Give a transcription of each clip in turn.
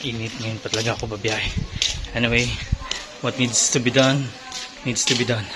Init ngayon pa talaga ako babiyahe. Anyway, what needs to be done, needs to be done.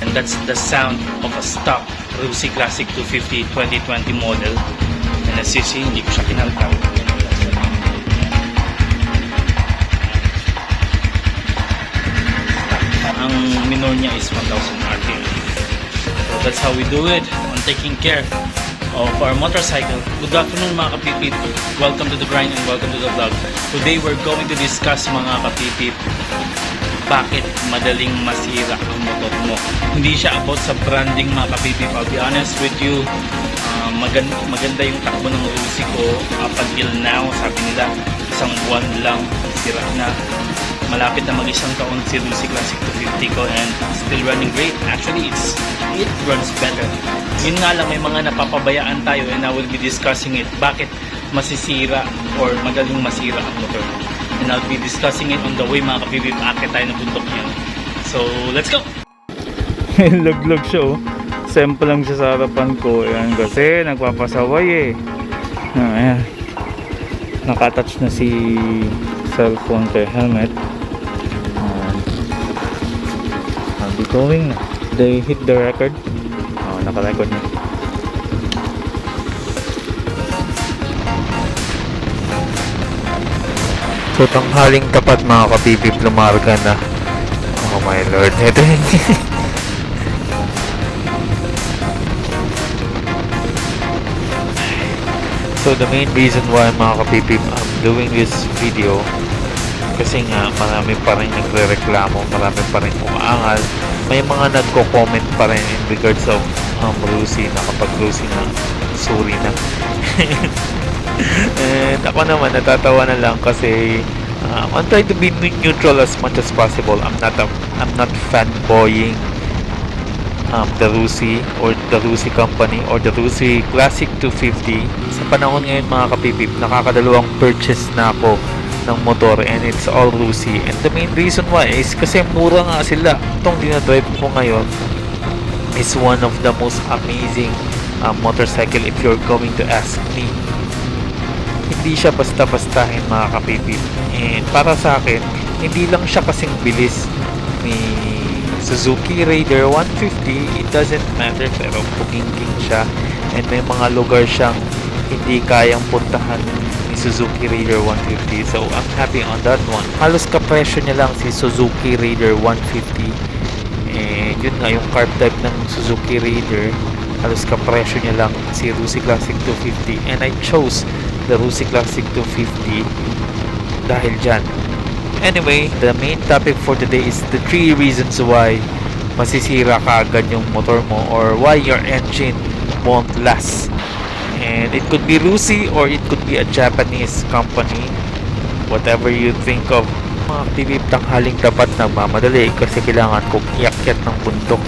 And that's the sound of a stock RUSI Classic 250 2020 model. And as you see, hindi ko siya kinaltaw. Ang minor niya is 1000 RPM. So that's how we do it on taking care of our motorcycle. Good afternoon mga kapipip. Welcome to the grind and welcome to the vlog. Today we're going to discuss mga kapipip, bakit madaling masira ang motor mo. Hindi siya about sa branding mga kapipip. I'll be honest with you, maganda yung takbo ng RUSI ko up until now. Sabi nila isang buwan lang sira na. Malapit na mag-isang taon si RUSI Classic 250 ko and still running great. Actually it runs better. Yun nga lang, may mga napapabayaan tayo and I will be discussing it. Bakit masisira or madaling masira ang motor. And I'll be discussing it on the way mga kapibib. Akit tayo na bundok yan. So let's go! Log-log siya oh. Sample lang siya sa harapan ko. Ayan, kasi nagpapasaway eh. Ayan. Nakatouch na si cellphone kay helmet. I'll be going. They hit the record. Oh, naka-record na. So tanghaling tapat mga kapipip, lumarga na. Oh my lord. Ito So the main reason why mga kapipip I'm doing this video, kasi nga marami pa rin nagre-reklamo, marami pa rin umaangal, may mga nagko-comment pa rin in regards of RUSI na kapag RUSI na suri na. And ako naman natatawa na lang kasi I'm trying to be neutral as much as possible. I'm not fanboying the RUSI or the RUSI company or the RUSI Classic 250. Sa panahon ngayon mga kapipip, nakakadalawang purchase na ako ng motor and it's all RUSI. And the main reason why is kasi mura nga sila. Itong dinadrive ko ngayon is one of the most amazing motorcycle if you're going to ask me. Hindi siya basta-bastahin mga kapipip. And para sa akin, hindi lang siya kasing bilis ni Suzuki Raider 150, it doesn't matter, pero puging-king siya and may mga lugar siyang hindi kayang puntahan ni Suzuki Raider 150, so I'm happy on that one. Halos kapresyo niya lang si Suzuki Raider 150 and yun nga yung carb type ng Suzuki Raider, halos kapresyo niya lang si RUSI Classic 250 and I chose the RUSI Classic 250 dahil dyan. Anyway, the main topic for today is the 3 reasons why masisira ka agad yung motor mo or why your engine won't last. And it could be RUSI or it could be a Japanese company. Whatever you think of. Mga pipip, tanghaling dapat nagmamadali kasi kailangan kong iakyat ng bundok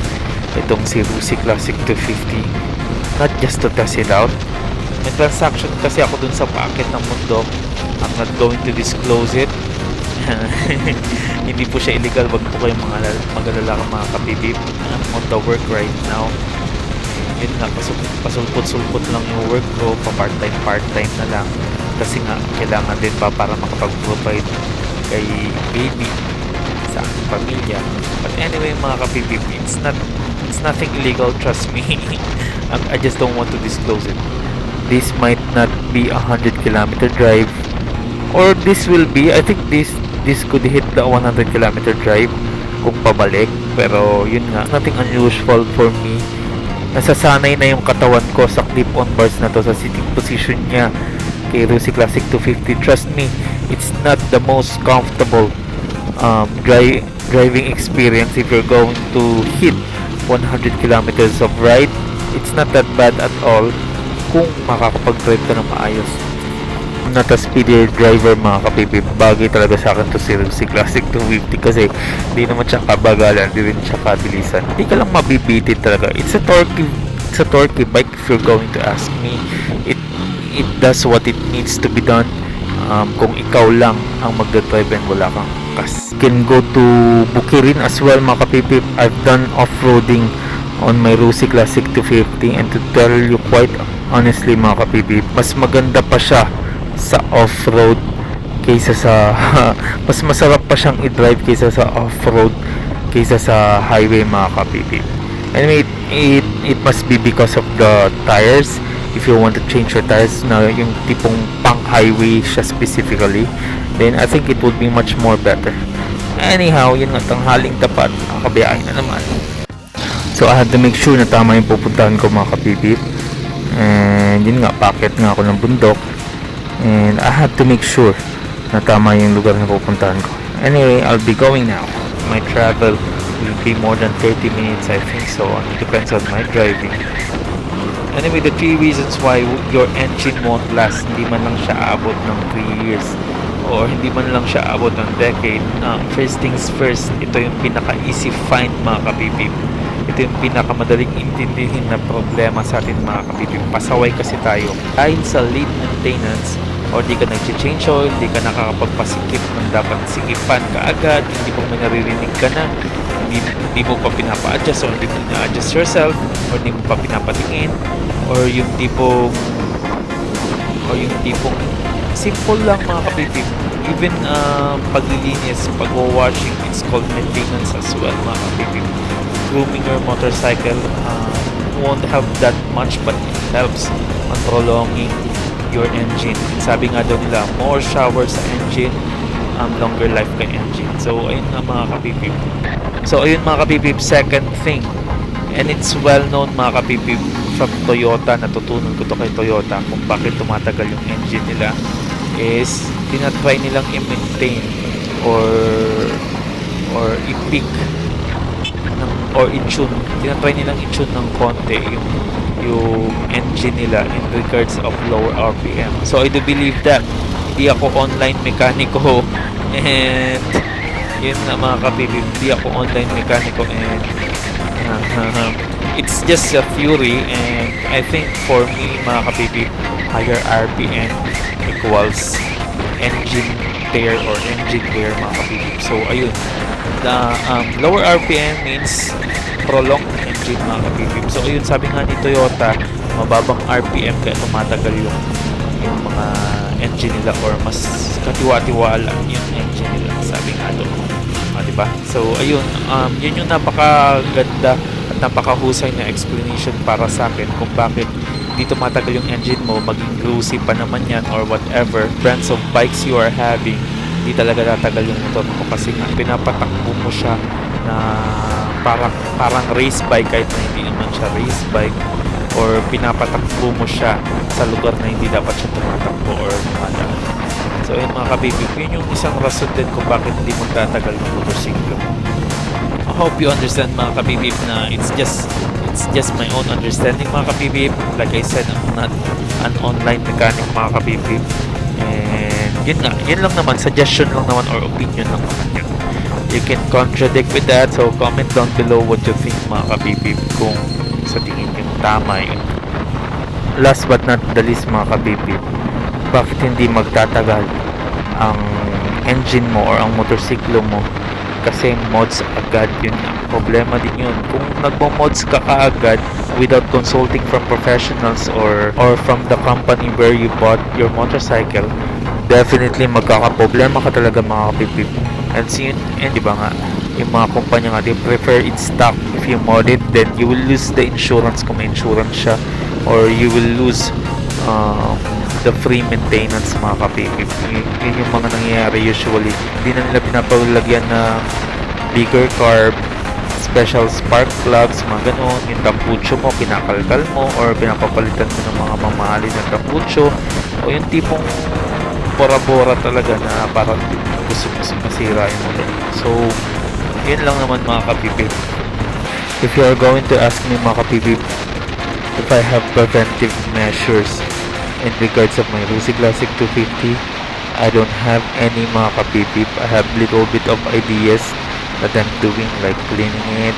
itong si RUSI Classic 250. Not just to test it out. May transaction kasi ako dun sa packet ng bundok. I'm not going to disclose it. Hindi po siya illegal, wag po kayong mag-alala mga kapipip. I'm on the work right now. Yun nga, pasulpot-sulpot lang yung work ko, pa-part-time na lang kasi nga kailangan din pa para makapag-provide kay baby sa aking pamilya. But anyway mga kapipip, it's nothing illegal, trust me. I just don't want to disclose it. This might not be 100-kilometer drive, or this will be, I think this could hit the 100-kilometer drive kung pabalik, pero yun nga, nothing unusual for me. Nasasanay na yung katawan ko sa clip-on bars na to, sa sitting position niya kay RUSI Classic 250. Trust me, it's not the most comfortable driving experience if you're going to hit 100 kilometers of ride. It's not that bad at all kung makakapag-drive ka ng maayos. I'm not a speedy driver mga kapipip. Bagay talaga sa akin to si RUSI Classic 250 kasi hindi naman siya kabagalan, hindi rin siya kabilisan. Hindi ka lang mabibitin talaga. It's a torquey bike if you're going to ask me. it does what it needs to be done. Kung ikaw lang ang magdadrive and wala kang kas. You can go to Bukirin as well mga kapipip. I've done off-roading on my RUSI Classic 250, and to tell you quite honestly mga kapipip, mas maganda pa siya sa off-road kaysa sa mas masarap pa siyang i-drive kaysa sa off-road kaysa sa highway mga kapipip. Anyway, it must be because of the tires. If you want to change your tires na yung tipong pang highway siya specifically, then I think it would be much more better. Anyhow, yun nga, tanghaling tapat, nakabiyahe na naman. So I had to make sure na tama yung pupuntahan ko mga kapipip. And yun nga, packet nga ako ng bundok, and I had to make sure na tama yung lugar na pupuntahan ko. Anyway, I'll be going now. My travel will be more than 30 minutes, I think so. It depends on my driving. Anyway, the 3 reasons why your engine won't last, hindi man lang siya aabot ng 3 years or hindi man lang siya aabot ng decade. First things first, ito yung pinaka-easy find mga kapipip. Ito yung pinakamadaling intindihin na problema sa atin mga kapipip. Pasaway kasi tayo. Dahil sa late maintenance, or di ka nag-change oil, di ka nakakapagpasikip ng dapat sikipan kaagad, hindi mo may naririnig ka na, hindi mo pa pinapa-adjust, or hindi mo na-adjust yourself, or hindi mo pa pinapatingin, or yung tipong simple lang mga kapipip. Even paglilinis, pag-washing, it's called maintenance as well mga kapipip. Grooming your motorcycle won't help that much, but it helps on prolonging your engine. Sabi nga daw nila, more shower sa engine, longer life kay engine. So ayun nga mga kapipip. So ayun mga kapipip, second thing, and it's well known mga kapipip from Toyota, natutunan ko to kay Toyota kung bakit tumatagal yung engine nila, is tinatry nilang i-maintain or i-pick or i-tune. Tinatry nilang i-tune ng konti yung engine nila in regards of lower RPM. So I do believe that. Hindi ako online mekaniko, and yun na mga kapipip, hindi ako online mekaniko, and it's just a theory, and I think for me mga kapipip, higher RPM equals engine tear or engine wear mga kapipip. So ayun, the lower RPM means prolonged engine mga kapipip. So ayun, sabi nga ni Toyota, mababang RPM kaya tumatagal yung mga engine nila, or mas katiwa-tiwala yung engine nila, sabi nga doon. Diba? So ayun, yun yung napakaganda at napakahusay na explanation para sa akin kung bakit di tumatagal yung engine mo, maging RUSI pa naman yan or whatever brands of bikes you are having, di talaga tatagal yung motor mo, kasi nga pinapatakbo mo siya na parang race bike kahit na hindi naman siya race bike, or pinapatakbo mo siya sa lugar na hindi dapat siya tumatakbo or dumadaan. So yun mga kabibib, yun yung isang rason din kung bakit hindi magtatagal ng motorsiklo. I hope you understand mga kabibib na it's just my own understanding mga kabibib. Like I said, I'm not an online mechanic mga kabibib, and yun lang naman, suggestion lang naman or opinion lang naman yun. You can contradict with that, so comment down below what you think mga kabibib, kung sa tingin yung tama yun. Last but not the least mga kabibib, bakit hindi magtatagal ang engine mo or ang motorsiklo mo? Kasi mods agad, yun ang problema din yun. Kung nagmo-mods ka kaagad without consulting from professionals or from the company where you bought your motorcycle, definitely magkakaproblema ka talaga mga kapipip. And di ba nga, yung mga kumpanya nga, they prefer it stock. If you mod it, then you will lose the insurance kung may insurance siya, or you will lose the free maintenance mga kapipip. Yun yung mga nangyayari usually. Hindi na nila pinapalagyan na bigger carb, special spark plugs, mga ganon. Yung tampucho mo, pinakalkal mo, or pinapapalitan mo ng mga mamahalin na tampucho, o yung tipong bora-bora talaga na parang gusto masira yung motor. So yun lang naman mga kapipip. If you are going to ask me mga kapipip if I have preventive measures in regards of my RUSI Classic 250, I don't have any mga kapipip. I have little bit of ideas that I'm doing, like cleaning it,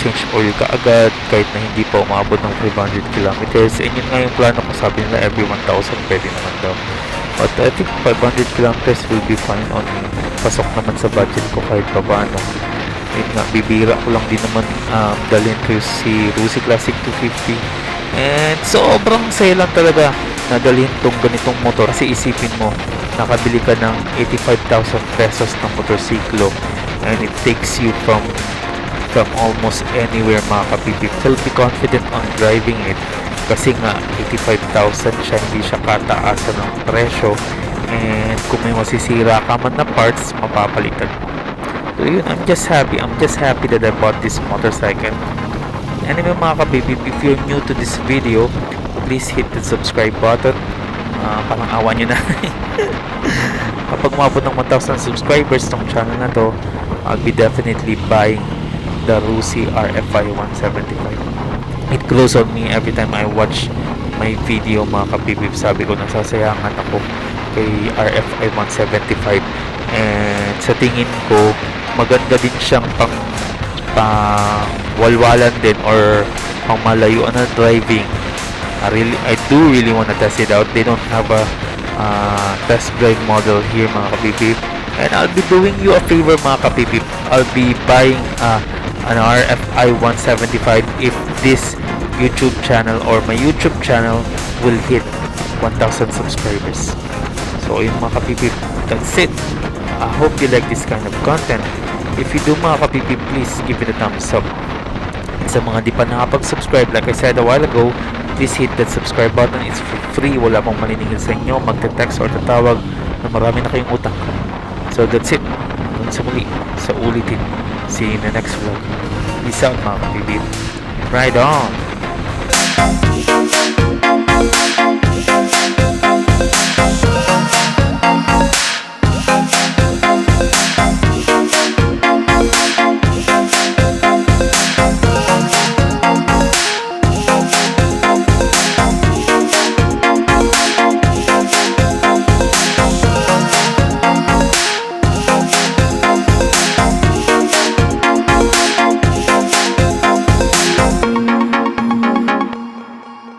change oil ka agad kahit na hindi pa umabot ng 500 kilometers. And yun nga yung plano ko, sabi nila every 1,000 pwede naman daw. But I think 500 kilometers will be fine on me. Pasok naman sa budget ko kahit pa paano. Yun nga, bibira ko lang din naman dalhin ko si RUSI Classic 250. And sobrang saya lang talaga na dalhin tong ganitong motor. Kasi isipin mo, nakabili ka ng 85,000 pesos ng motorsiklo. And it takes you from almost anywhere, mga kapipip. So be confident on driving it. Kasi nga 85,000 siya, hindi siya kataasan ng presyo. And kung may masisira ka man na parts, mapapalitan mo. So yun, I'm just happy that I bought this motorcycle. Anyway mga kapipip, if you're new to this video, please hit the subscribe button. Parang awa nyo na. Kapag umabot ng 1,000 subscribers ng channel na to, I'll be definitely buying the RUSI RFI 175. It grows on me every time I watch my video, mga kapipip. Sabi ko, nasasayangan ako kay RFI 175. And sa tingin ko, maganda din siyang pang walwalan din or pang malayuan na driving. I do really want to test it out. They don't have a test drive model here, mga kapipip. And I'll be doing you a favor, mga kapipip. I'll be buying an RFI 175 if this YouTube channel or my YouTube channel will hit 1,000 subscribers. So yun mga kapipip, that's it. I hope you like this kind of content. If you do, mga kapipip, please give it a thumbs up. And sa mga di pa nakapag-subscribe, like I said a while ago, please hit that subscribe button. It's for free. Wala pong maniningil sa inyo. Magte-text or tatawag na marami na kayong utang. So that's it. Hanggang sa muli, sa ulitin. See you in the next vlog. Peace out, mga kapipip. Ride on!